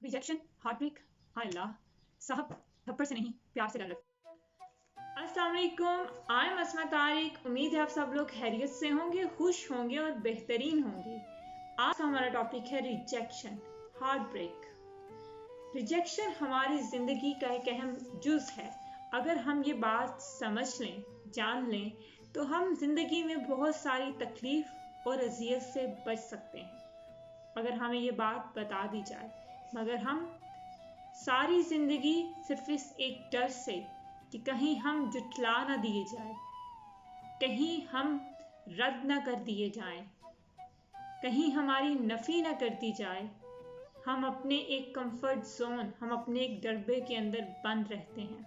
Rejection, heartbreak, हाय अल्लाह साहब, थप्पड़ से नहीं प्यार से डाल। अस्सलाम वालेकुम, आई एम अस्मा तारिक। उम्मीद है आप सब लोग खैरियत से होंगे, खुश होंगे और बेहतरीन होंगे। आज का हमारा टॉपिक है रिजेक्शन, हार्टब्रेक। रिजेक्शन हमारी ज़िंदगी का एक अहम जुज़ है। अगर हम ये बात समझ लें, जान लें, तो हम ज़िंदगी में बहुत सारी तकलीफ़ और अज़ियत से बच सकते हैं अगर हमें ये बात बता दी जाए। मगर हम सारी ज़िंदगी सिर्फ इस एक डर से कि कहीं हम जुटला ना दिए जाए, कहीं हम रद्द ना कर दिए जाएं, कहीं हमारी नफ़ी ना कर दी जाए, हम अपने एक कंफर्ट जोन, हम अपने एक डरबे के अंदर बंद रहते हैं।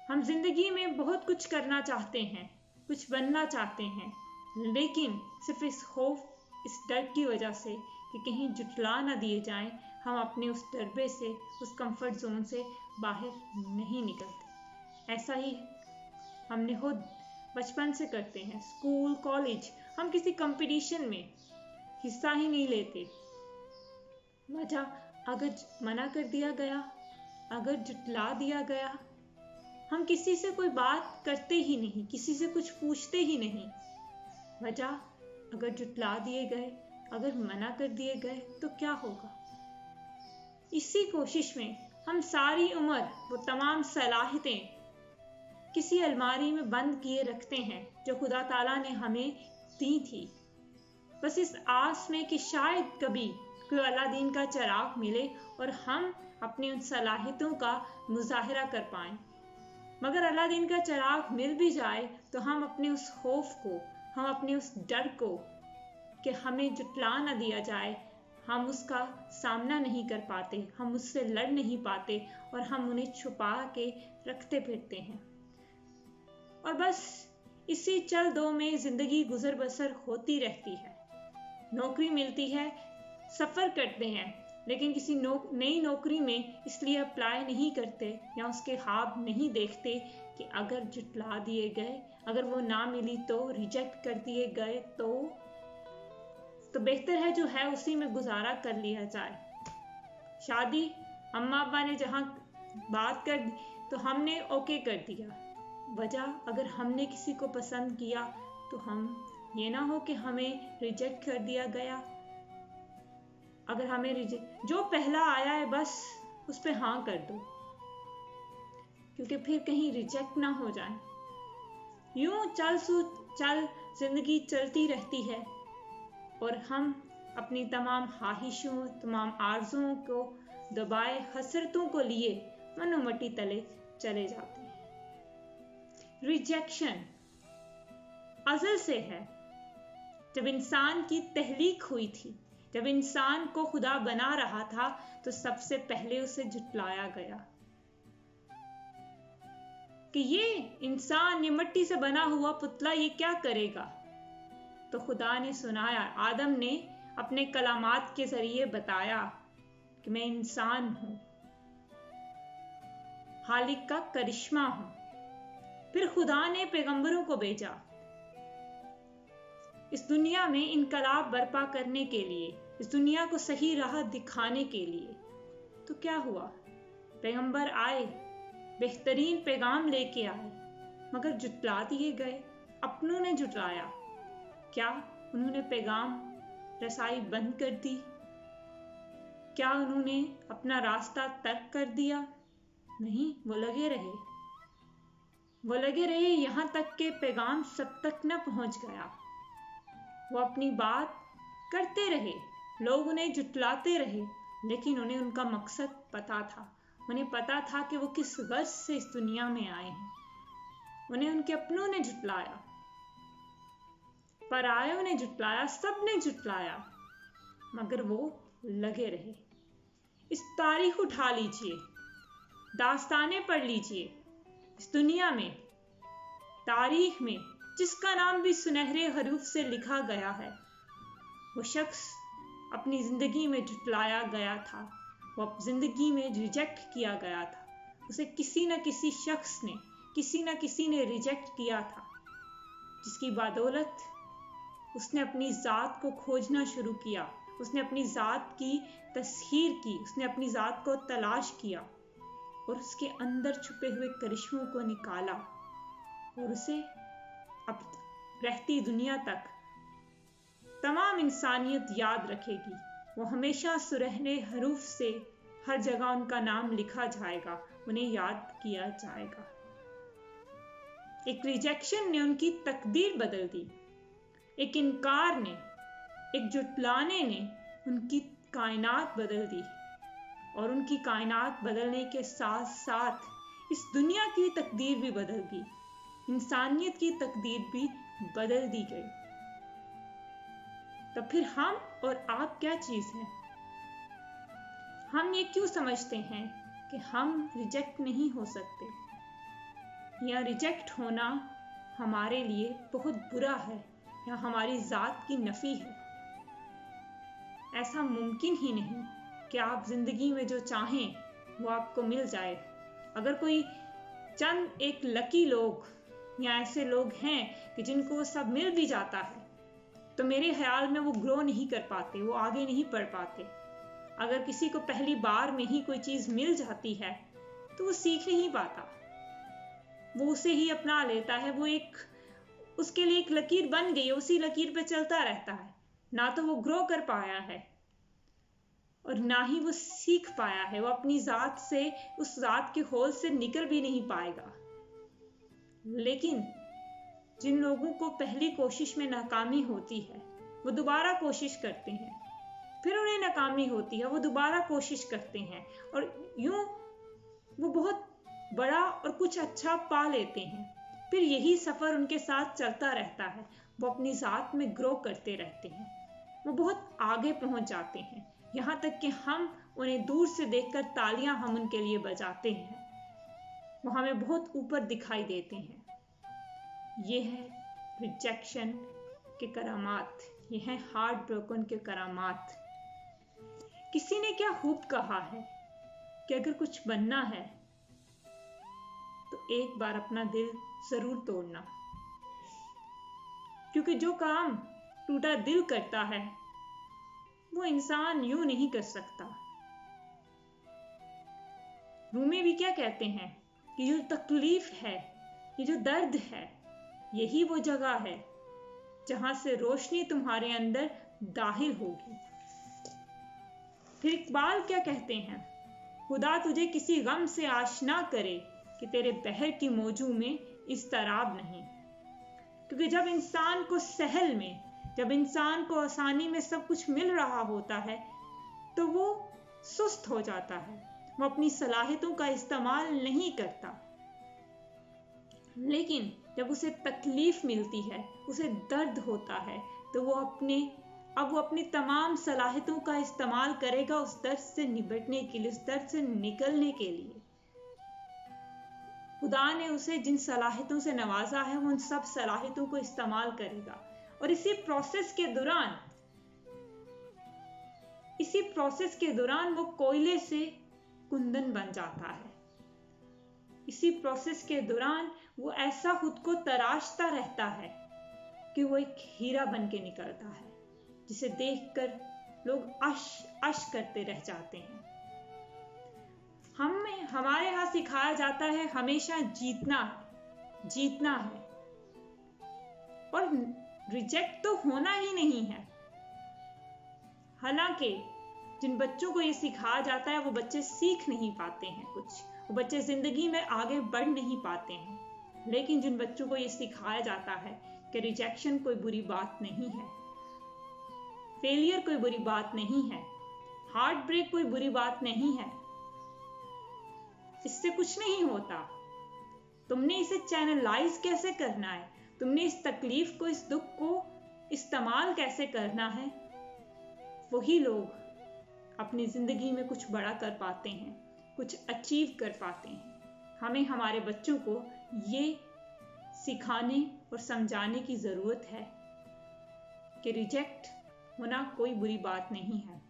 हम जिंदगी में बहुत कुछ करना चाहते हैं, कुछ बनना चाहते हैं, लेकिन सिर्फ इस खौफ, इस डर की वजह से कि कहीं जुटला ना दिए जाएं, हम अपने उस डरबे से, उस कंफर्ट जोन से बाहर नहीं निकलते। ऐसा ही हमने खुद बचपन से करते हैं। स्कूल, कॉलेज, हम किसी कंपटीशन में हिस्सा ही नहीं लेते। वजह, अगर मना कर दिया गया, अगर जुटला दिया गया, हम किसी से कोई बात करते ही नहीं, किसी से कुछ पूछते ही नहीं। वजह, अगर जुटला दिए गए, अगर मना कर दिए गए तो क्या होगा। इसी कोशिश में हम सारी उम्र वो तमाम सलाहियतें किसी अलमारी में बंद किए रखते हैं जो खुदा ताला ने हमें दी थी, बस इस आस में कि शायद कभी कोई अलादीन का चिराग मिले और हम अपनी उन सलाहियतों का मुजाहिरा कर पाएं। मगर अलादीन का चिराग मिल भी जाए तो हम अपने उस खौफ को, हम अपने उस डर को कि हमें जुटला ना दिया जाए, हम उसका सामना नहीं कर पाते, हम उससे लड़ नहीं पाते और हम उन्हें छुपा के रखते फिरते हैं। और बस इसी चल दो में जिंदगी गुजर बसर होती रहती है। नौकरी मिलती है, सफ़र करते हैं, लेकिन किसी नई नौकरी में इसलिए अप्लाई नहीं करते या उसके ख्वाब नहीं देखते कि अगर जुटला दिए गए, अगर वो ना मिली तो, रिजेक्ट कर दिए गए तो बेहतर है जो है उसी में गुजारा कर लिया जाए। शादी अम्मा अब्बा ने जहाँ बात कर दी तो हमने ओके कर दिया। वजह, अगर हमने किसी को पसंद किया तो हम ये ना हो कि हमें रिजेक्ट कर दिया गया। अगर हमें जो पहला आया है बस उस पे हाँ कर दो, क्योंकि फिर कहीं रिजेक्ट ना हो जाए। यूं चल जिंदगी चलती रहती है और हम अपनी तमाम ख्वाहिशों, तमाम आरज़ुओं को दबाए, हसरतों को लिए मनोमटी तले चले जाते हैं। रिजेक्शन अज़ल से है। जब इंसान की तहलीक हुई थी, जब इंसान को खुदा बना रहा था, तो सबसे पहले उसे जुटलाया गया कि ये इंसान, ये मिट्टी से बना हुआ पुतला, ये क्या करेगा। तो खुदा ने सुनाया, आदम ने अपने कलामात के जरिए बताया कि मैं इंसान हूं, खालिक का करिश्मा हूं। फिर खुदा ने पैगंबरों को भेजा इस दुनिया में इनकलाब बर्पा करने के लिए, इस दुनिया को सही राह दिखाने के लिए। तो क्या हुआ, पैगंबर आए, बेहतरीन पैगाम लेके आए, मगर जुटला दिए गए, अपनों ने जुटलाया। क्या उन्होंने पैगाम रसाई बंद कर दी? क्या उन्होंने अपना रास्ता तर्क कर दिया? नहीं, वो लगे रहे यहाँ तक के पैगाम सब तक न पहुंच गया। वो अपनी बात करते रहे, लोग उन्हें जुटलाते रहे, लेकिन उन्हें उनका मकसद पता था। उन्हें पता था कि वो किस गर्ज से इस दुनिया में आए हैं। उन्हें उनके अपनों ने जुटलाया, परायों ने जुटलाया, सब ने जुटलाया, मगर वो लगे रहे। इस तारीख उठा लीजिए, दास्तानें पढ़ लीजिए। इस दुनिया में, तारीख में जिसका नाम भी सुनहरे हरूफ से लिखा गया है, वो शख्स अपनी जिंदगी में जुटलाया गया था, वो जिंदगी में रिजेक्ट किया गया था। उसे किसी न किसी शख्स ने, किसी न किसी ने रिजेक्ट किया था, जिसकी बदौलत उसने अपनी ज़ात को खोजना शुरू किया, उसने अपनी ज़ात की तस्हीर की, उसने अपनी ज़ात को तलाश किया और उसके अंदर छुपे हुए करिश्मों को निकाला और उसे अब रहती दुनिया तक तमाम इंसानियत याद रखेगी। वो हमेशा सुनहरे हरूफ से हर जगह उनका नाम लिखा जाएगा, उन्हें याद किया जाएगा। एक रिजेक्शन ने उनकी तकदीर बदल दी, एक इनकार ने, एक जुटलाने ने उनकी कायनात बदल दी और उनकी कायनात बदलने के साथ साथ इस दुनिया की तकदीर भी बदल गई, इंसानियत की तकदीर भी बदल दी गई। तो फिर हम और आप क्या चीज हैं? हम ये क्यों समझते हैं कि हम रिजेक्ट नहीं हो सकते या रिजेक्ट होना हमारे लिए बहुत बुरा है या हमारी जात की नफी है? ऐसा मुमकिन ही नहीं कि आप जिंदगी में जो चाहें वो आपको मिल जाए। अगर कोई चंद एक लकी लोग या ऐसे लोग हैं कि जिनको वो सब मिल भी जाता है, तो मेरे ख्याल में वो ग्रो नहीं कर पाते, वो आगे नहीं बढ़ पाते। अगर किसी को पहली बार में ही कोई चीज मिल जाती है तो वो सीख नहीं पाता, वो उसे ही अपना लेता है, वो एक उसके लिए एक लकीर बन गई, उसी लकीर पे चलता रहता है। ना तो वो ग्रो कर पाया है और ना ही वो सीख पाया है, वो अपनी जात से, उस जात के होल से निकल भी नहीं पाएगा। लेकिन जिन लोगों को पहली कोशिश में नाकामी होती है वो दोबारा कोशिश करते हैं, फिर उन्हें नाकामी होती है, वो दोबारा कोशिश करते हैं और यूं वो बहुत बड़ा और कुछ अच्छा पा लेते हैं। फिर यही सफर उनके साथ चलता रहता है, वो अपनी जात में ग्रो करते रहते हैं, वो बहुत आगे पहुंच जाते हैं, यहाँ तक कि हम उन्हें दूर से देखकर तालियां हम उनके लिए बजाते हैं, वो हमें बहुत ऊपर दिखाई देते हैं। ये है रिजेक्शन के करामात, ये है हार्ट ब्रोकन के करामात। किसी ने क्या खूब कहा है कि अगर कुछ बनना है तो एक बार अपना दिल जरूर तोड़ना, क्योंकि जो काम टूटा दिल करता है वो इंसान यूं नहीं कर सकता। रूमी भी क्या कहते हैं कि जो तकलीफ है, ये जो दर्द है, यही वो जगह है जहां से रोशनी तुम्हारे अंदर दाखिल होगी। फिर इकबाल क्या कहते हैं, खुदा तुझे किसी गम से आशना करे कि तेरे बहर की मौजू में इस्तराब नहीं। क्योंकि जब इंसान को सहल में, जब इंसान को आसानी में सब कुछ मिल रहा होता है तो वो सुस्त हो जाता है, वो अपनी सलाहियतों का इस्तेमाल नहीं करता। लेकिन जब उसे तकलीफ मिलती है, उसे दर्द होता है, तो वो अपनी तमाम सलाहियतों का इस्तेमाल करेगा उस दर्द से निपटने के लिए, उस दर्द से निकलने के लिए। खुदा ने उसे जिन सलाहियतों से नवाजा है वो उन सब सलाहियतों को इस्तेमाल करेगा और इसी प्रोसेस के दौरान वो कोयले से कुंदन बन जाता है। इसी प्रोसेस के दौरान वो ऐसा खुद को तराशता रहता है कि वो एक हीरा बन के निकलता है, जिसे देखकर लोग अश करते रह जाते हैं। हमारे यहाँ सिखाया जाता है हमेशा जीतना है और रिजेक्ट तो होना ही नहीं है। हालांकि जिन बच्चों को ये सिखाया जाता है वो बच्चे सीख नहीं पाते हैं कुछ, वो बच्चे जिंदगी में आगे बढ़ नहीं पाते हैं। लेकिन जिन बच्चों को ये सिखाया जाता है कि रिजेक्शन कोई बुरी बात नहीं है, फेलियर कोई बुरी बात नहीं है, हार्ट ब्रेक कोई बुरी बात नहीं है, इससे कुछ नहीं होता, तुमने इसे चैनलाइज कैसे करना है, तुमने इस तकलीफ को, इस दुख को इस्तेमाल कैसे करना है, वही लोग अपनी जिंदगी में कुछ बड़ा कर पाते हैं, कुछ अचीव कर पाते हैं। हमें हमारे बच्चों को ये सिखाने और समझाने की जरूरत है कि रिजेक्ट होना कोई बुरी बात नहीं है।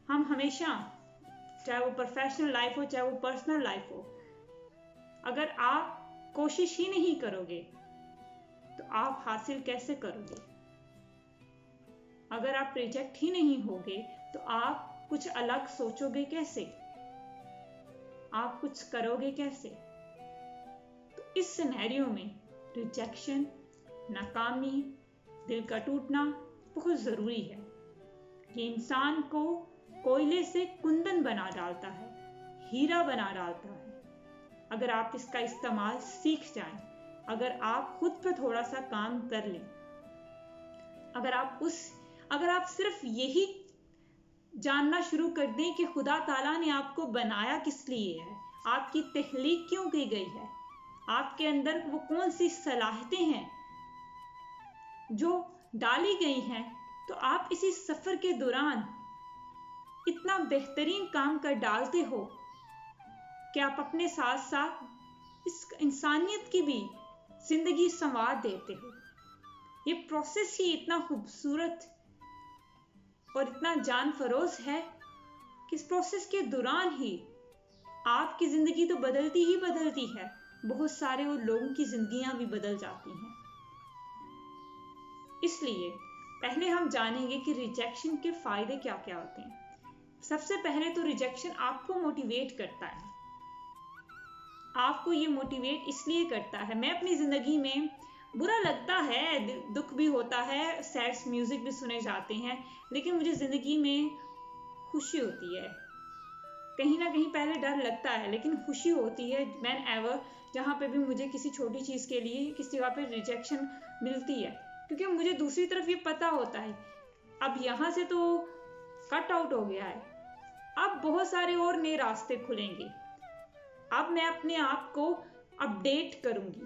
हम हमेशा, चाहे वो प्रोफेशनल लाइफ हो चाहे वो पर्सनल लाइफ हो, अगर आप कोशिश ही नहीं करोगे तो आप हासिल कैसे करोगे? अगर आप रिजेक्ट ही नहीं होगे तो आप कुछ अलग सोचोगे कैसे, आप कुछ करोगे कैसे। तो इस सिनेरियो में रिजेक्शन, नाकामी, दिल का टूटना बहुत जरूरी है। ये इंसान को कोयले से कुंदन बना डालता है, हीरा बना डालता है। अगर आप इसका इस्तेमाल सीख जाएं, अगर आप खुद पर थोड़ा सा काम कर लें, अगर आप सिर्फ यही जानना शुरू कर दें कि खुदा ताला ने आपको बनाया किस लिए है, आपकी तख्लीक क्यों की गई है, आपके अंदर वो कौन सी सलाहियतें हैं जो डाली गई हैं, तो आप इसी सफर के दौरान इतना बेहतरीन काम कर डालते हो कि आप अपने साथ साथ इस इंसानियत की भी जिंदगी संवार देते हो। ये प्रोसेस ही इतना खूबसूरत और इतना जान फरोज है कि इस प्रोसेस के दौरान ही आपकी जिंदगी तो बदलती ही बदलती है, बहुत सारे और लोगों की जिंदगियां भी बदल जाती हैं। इसलिए पहले हम जानेंगे कि रिजेक्शन के फायदे क्या क्या होते हैं। सबसे पहले तो रिजेक्शन आपको मोटिवेट करता है। आपको ये मोटिवेट इसलिए करता है, मैं अपनी जिंदगी में बुरा लगता है, दुख भी होता है, सैड म्यूजिक भी सुने जाते हैं, लेकिन मुझे जिंदगी में खुशी होती है। कहीं ना कहीं पहले डर लगता है, लेकिन खुशी होती है व्हेन एवर जहाँ पे भी मुझे किसी छोटी चीज के लिए किसी जगह पे रिजेक्शन मिलती है, क्योंकि मुझे दूसरी तरफ ये पता होता है अब यहाँ से तो कट आउट हो गया है, अब बहुत सारे और नए रास्ते खुलेंगे, अब मैं अपने आप को अपडेट करूंगी,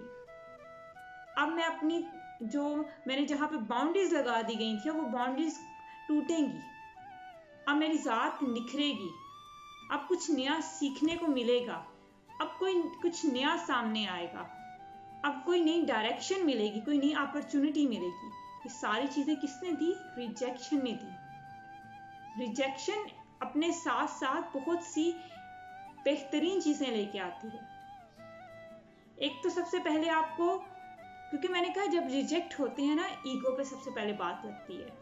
अब मैं अपनी जो मैंने जहाँ पे बाउंड्रीज लगा दी गई थी वो बाउंड्रीज टूटेंगी, अब मेरी जात निखरेगी, अब कुछ नया सीखने को मिलेगा, अब कुछ नया सामने आएगा, अब कोई नई डायरेक्शन मिलेगी, कोई नई अपॉर्चुनिटी मिलेगी। ये सारी चीजें किसने दी? रिजेक्शन ने दी। रिजेक्शन अपने साथ साथ बहुत सी बेहतरीन चीजें लेके आती है। एक तो सबसे पहले आपको, क्योंकि मैंने कहा जब रिजेक्ट होते हैं ना, ईगो पे सबसे पहले बात लगती है,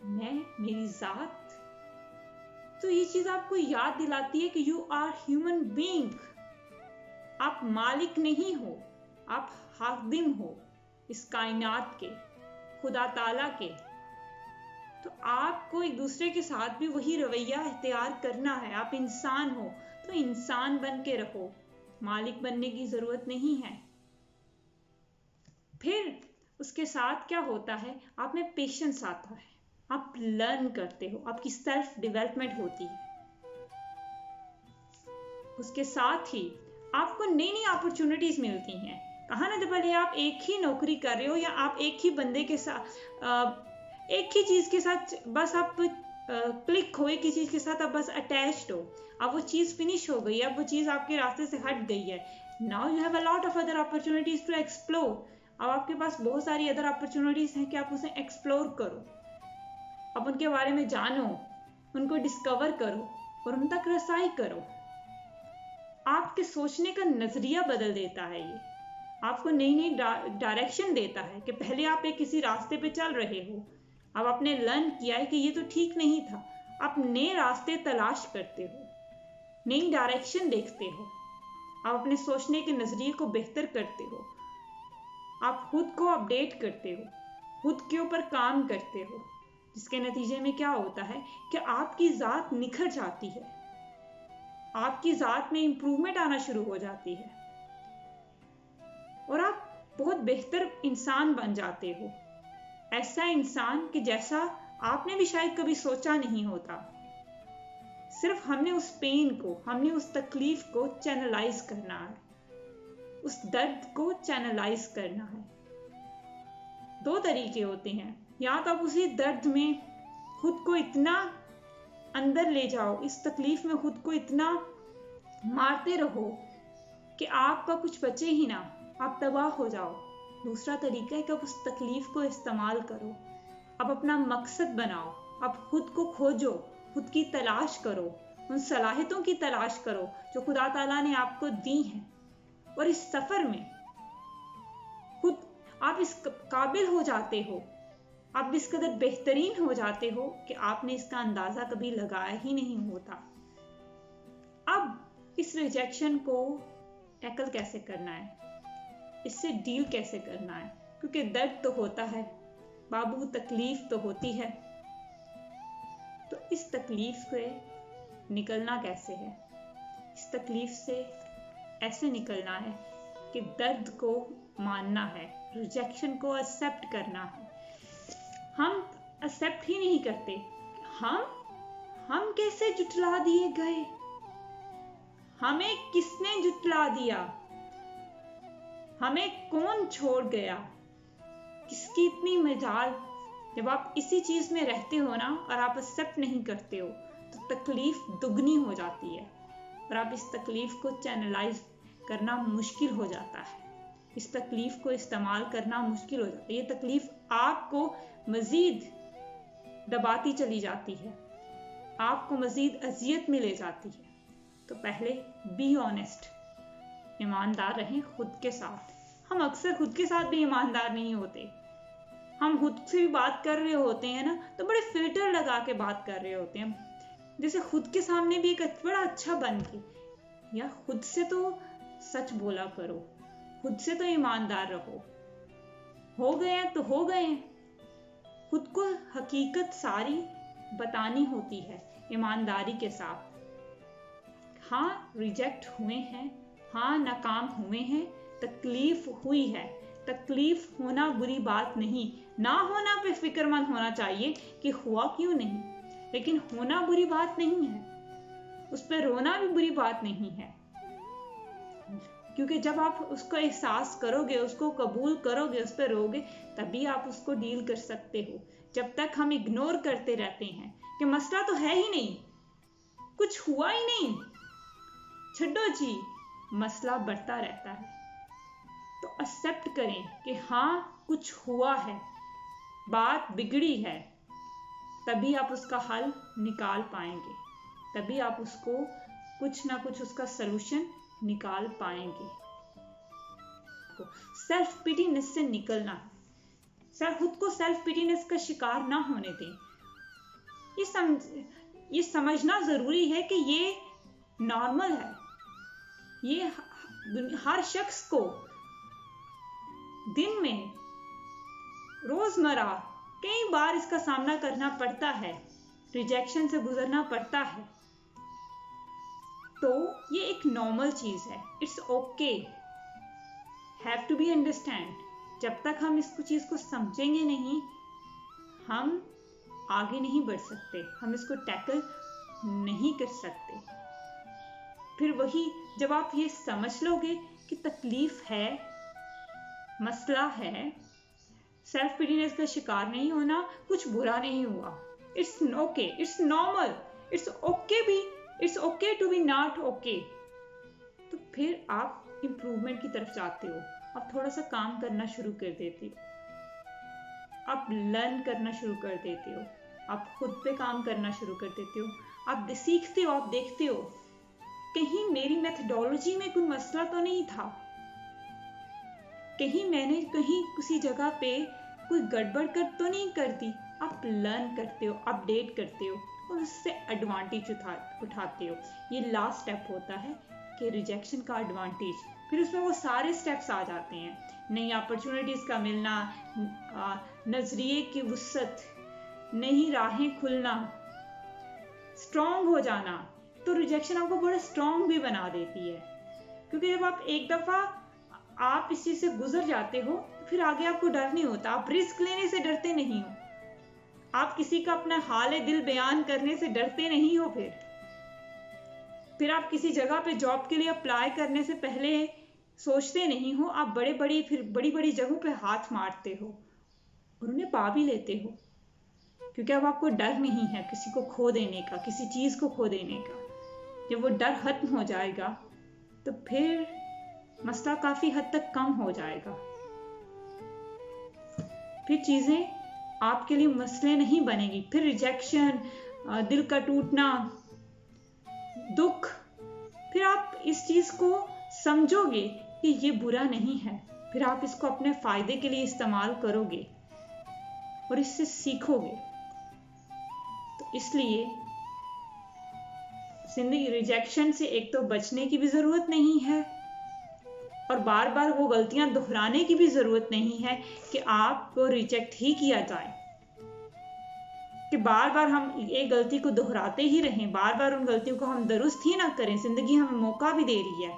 मैं, मेरी जात। तो ये चीज आपको याद दिलाती है कि यू आर ह्यूमन बीइंग, आप मालिक नहीं हो, आप हाकिम हो इस कायनात के, खुदा ताला के। तो आपको एक दूसरे के साथ भी वही रवैया इख्तियार करना है। आप इंसान हो तो इंसान बन के रहो, मालिक बनने की जरूरत नहीं है। फिर उसके साथ क्या होता है, आप में पेशेंस आता है, आप लर्न करते हो, आपकी सेल्फ डेवलपमेंट होती है। उसके साथ ही आपको नई नई अपॉर्चुनिटीज मिलती हैं। कहा ना, भले आप एक ही नौकरी कर रहे हो या आप एक ही बंदे के साथ एक ही चीज के साथ बस आप क्लिक हो, एक ही चीज के साथ आप बस अटैच्ड हो, अब वो चीज फिनिश हो गई, अब वो चीज आपके रास्ते से हट गई है। Now you have a lot of other opportunities to explore. अब आपके पास बहुत सारी अदर अपॉर्चुनिटीज हैं कि आप उसे एक्सप्लोर करो, अब उनके बारे में जानो, उनको डिस्कवर करो और उन तक रसाई करो। आपके सोचने का नजरिया बदल देता है, ये आपको नई नई डायरेक्शन देता है कि पहले आप एक किसी रास्ते पे चल रहे हो, अब आपने लर्न किया है कि ये तो ठीक नहीं था, आप नए रास्ते तलाश करते हो, नई डायरेक्शन देखते हो, आप अपने सोचने के नजरिए को बेहतर करते हो, आप खुद को अपडेट करते हो, खुद के ऊपर काम करते हो, जिसके नतीजे में क्या होता है कि आपकी जात निखर जाती है, आपकी जात में इंप्रूवमेंट आना शुरू हो जाती है और आप बहुत बेहतर इंसान बन जाते हो। ऐसा इंसान कि जैसा आपने भी शायद कभी सोचा नहीं होता। सिर्फ हमने उस पेन को, हमने उस तकलीफ को चैनलाइज करना है, उस दर्द को चैनलाइज करना है। दो तरीके होते हैं, या तो आप उसी दर्द में खुद को इतना अंदर ले जाओ, इस तकलीफ में खुद को इतना मारते रहो कि आपका कुछ बचे ही ना, आप तबाह हो जाओ। दूसरा तरीका है कि आप उस तकलीफ को इस्तेमाल करो, अब अपना मकसद बनाओ, अब खुद को खोजो, खुद की तलाश करो, उन सलाहियतों की तलाश करो जो खुदा ताला ने आपको दी हैं, और इस सफर में खुद आप इस काबिल हो जाते हो आप इस कदर बेहतरीन हो जाते हो कि आपने इसका अंदाजा कभी लगाया ही नहीं होता। अब इस रिजेक्शन को टैकल कैसे करना है, इससे डील कैसे करना है, क्योंकि दर्द तो होता है बाबू, तकलीफ तो होती है। तो इस तकलीफ से निकलना कैसे है? इस तकलीफ से ऐसे निकलना है कि दर्द को मानना है, रिजेक्शन को एक्सेप्ट करना है। हम एक्सेप्ट ही नहीं करते। हम कैसे जुटला दिए गए, हमें किसने जुटला दिया, हमें कौन छोड़ गया, किसकी इतनी मजाल। जब आप इसी चीज में रहते हो ना और आप एक्सेप्ट नहीं करते हो तो तकलीफ दुगनी हो जाती है और आप इस तकलीफ को चैनलाइज करना मुश्किल हो जाता है, इस तकलीफ को इस्तेमाल करना मुश्किल हो जाता है। ये तकलीफ आपको मजीद दबाती चली जाती है, आपको मजीद अजियत में ले जाती है। तो पहले बी ऑनेस्ट, ईमानदार रहें खुद के साथ। हम अक्सर खुद के साथ भी ईमानदार नहीं होते। हम खुद से भी बात कर रहे होते हैं ना तो बड़े फिल्टर लगा के बात कर रहे होते हैं, जैसे खुद के सामने भी एक बड़ा अच्छा बन के, या खुद से तो सच बोला करो, खुद से तो ईमानदार रहो। हो गए हैं तो हो गए हैं, खुद को हकीकत सारी बतानी होती है ईमानदारी के साथ। हाँ रिजेक्ट हुए हैं, हाँ नाकाम हुए हैं, तकलीफ हुई है। तकलीफ होना बुरी बात नहीं, ना होना पे फिक्रमंद होना चाहिए कि हुआ क्यों नहीं, लेकिन होना बुरी बात नहीं है, उस पर रोना भी बुरी बात नहीं है। क्योंकि जब आप उसको एहसास करोगे, उसको कबूल करोगे, उस पर रोगे, तभी आप उसको डील कर सकते हो। जब तक हम इग्नोर करते रहते हैं कि मसला तो है ही नहीं, कुछ हुआ ही नहीं, छड्डो जी, मसला बढ़ता रहता है। तो एक्सेप्ट करें कि हाँ कुछ हुआ है, बात बिगड़ी है, तभी आप उसका हल निकाल पाएंगे, तभी आप उसको कुछ ना कुछ उसका सलूशन निकाल पाएंगे। सेल्फ पिटीनेस से निकलना, खुद को सेल्फ पिटीनेस का शिकार ना होने दें। ये समझना जरूरी है कि ये नॉर्मल है, ये हर शख्स को दिन में रोजमर्रा कई बार इसका सामना करना पड़ता है, रिजेक्शन से गुजरना पड़ता है। तो ये एक नॉर्मल चीज है, it's okay, have to be understand. जब तक हम इसको चीज को समझेंगे नहीं, हम आगे नहीं बढ़ सकते, हम इसको टैकल नहीं कर सकते। फिर वही जब आप ये समझ लोगे कि तकलीफ है, मसला है, सेल्फ पिटीनेस का शिकार नहीं होना कुछ बुरा नहीं हुआ, it's okay, it's normal, it's okay be, it's okay to be not okay. तो फिर आप इंप्रूवमेंट की तरफ जाते हो, आप थोड़ा सा काम करना शुरू कर देते हो, आप लर्न करना शुरू कर देते हो, आप खुद पे काम करना शुरू कर देते हो, आप सीखते हो, आप देखते हो कहीं मेरी मेथडोलॉजी में कोई मसला तो नहीं था, कहीं मैंने किसी जगह पे कोई गड़बड़ तो नहीं कर दी। आप लर्न करते हो, अपडेट करते हो और उससे एडवांटेज उठाते हो। ये लास्ट स्टेप होता है कि रिजेक्शन का एडवांटेज। फिर उसमें वो सारे स्टेप्स आ जाते हैं, नई अपॉर्चुनिटीज का मिलना, नजरिए की वुसअत, नई राहें खुलना, स्ट्रॉन्ग हो जाना। तो रिजेक्शन आपको बड़ा स्ट्रॉन्ग भी बना देती है, क्योंकि जब आप एक दफा आप इस चीज से गुजर जाते हो तो फिर आगे आपको डर नहीं होता, आप रिस्क लेने से डरते नहीं हो, आप किसी का अपना हाल दिल बयान करने से डरते नहीं हो। फिर आप किसी जगह पे जॉब के लिए अप्लाई करने से पहले सोचते नहीं हो, आप बड़ी बड़ी जगहों पे हाथ मारते हो और उन्हें पा भी लेते हो, क्योंकि अब आपको डर नहीं है किसी को खो देने का, किसी चीज को खो देने का। जब वो डर खत्म हो जाएगा तो फिर मसला काफी हद तक कम हो जाएगा, फिर चीजें आपके लिए मसले नहीं बनेगी। फिर रिजेक्शन, दिल का टूटना, दुख, फिर आप इस चीज को समझोगे कि ये बुरा नहीं है, फिर आप इसको अपने फायदे के लिए इस्तेमाल करोगे। और इससे सीखोगे। तो इसलिए जिंदगी रिजेक्शन से एक तो बचने की भी जरूरत नहीं है और बार बार वो गलतियां दोहराने की भी जरूरत नहीं है कि आपको रिजेक्ट ही किया जाए, कि बार बार हम एक गलती को दोहराते ही रहें, बार बार उन गलतियों को हम दुरुस्त ही ना करें। जिंदगी हमें मौका भी दे रही है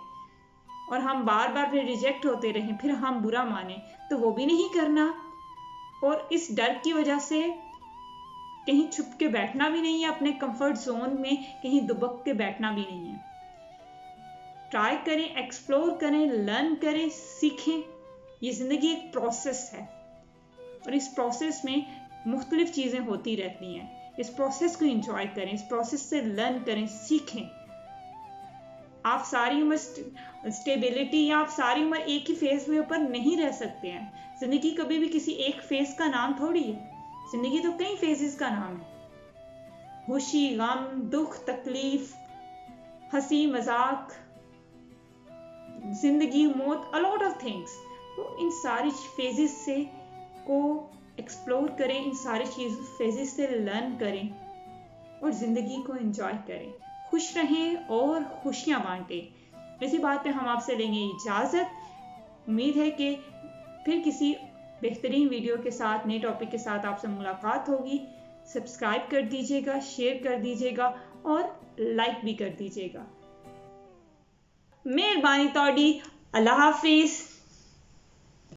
और हम बार बार फिर रिजेक्ट होते रहें, फिर हम बुरा माने, तो वो भी नहीं करना। और इस डर की वजह से कहीं छुप के बैठना भी नहीं है, अपने कंफर्ट जोन में कहीं दुबक के बैठना भी नहीं है। ट्राई करें, एक्सप्लोर करें, लर्न करें, सीखें। ये जिंदगी एक प्रोसेस है और इस प्रोसेस में मुख्तलिफ चीजें होती रहती हैं। इस प्रोसेस को एंजॉय करें, इस प्रोसेस से लर्न करें, सीखें। आप सारी उम्र स्टेबिलिटी या आप सारी उम्र एक ही फेज में ऊपर नहीं रह सकते हैं। जिंदगी कभी भी किसी एक फेज का नाम थोड़ी है, जिंदगी तो कई फेजेस का नाम है। खुशी, गम, दुख, तकलीफ, हंसी मजाक, जिंदगी, मौत, अ लॉट ऑफ थिंग्स। तो इन सारी फेजेस से को एक्सप्लोर करें, इन सारी फेजेस से लर्न करें और जिंदगी को एंजॉय करें। खुश रहें और खुशियां बांटें। इसी बात पे हम आपसे लेंगे इजाजत। उम्मीद है कि फिर किसी बेहतरीन वीडियो के साथ, नए टॉपिक के साथ आपसे मुलाकात होगी। सब्सक्राइब कर दीजिएगा, शेयर कर दीजिएगा और लाइक भी कर दीजिएगा। मेहरबानी तौड़ी। अल्लाह हाफिज।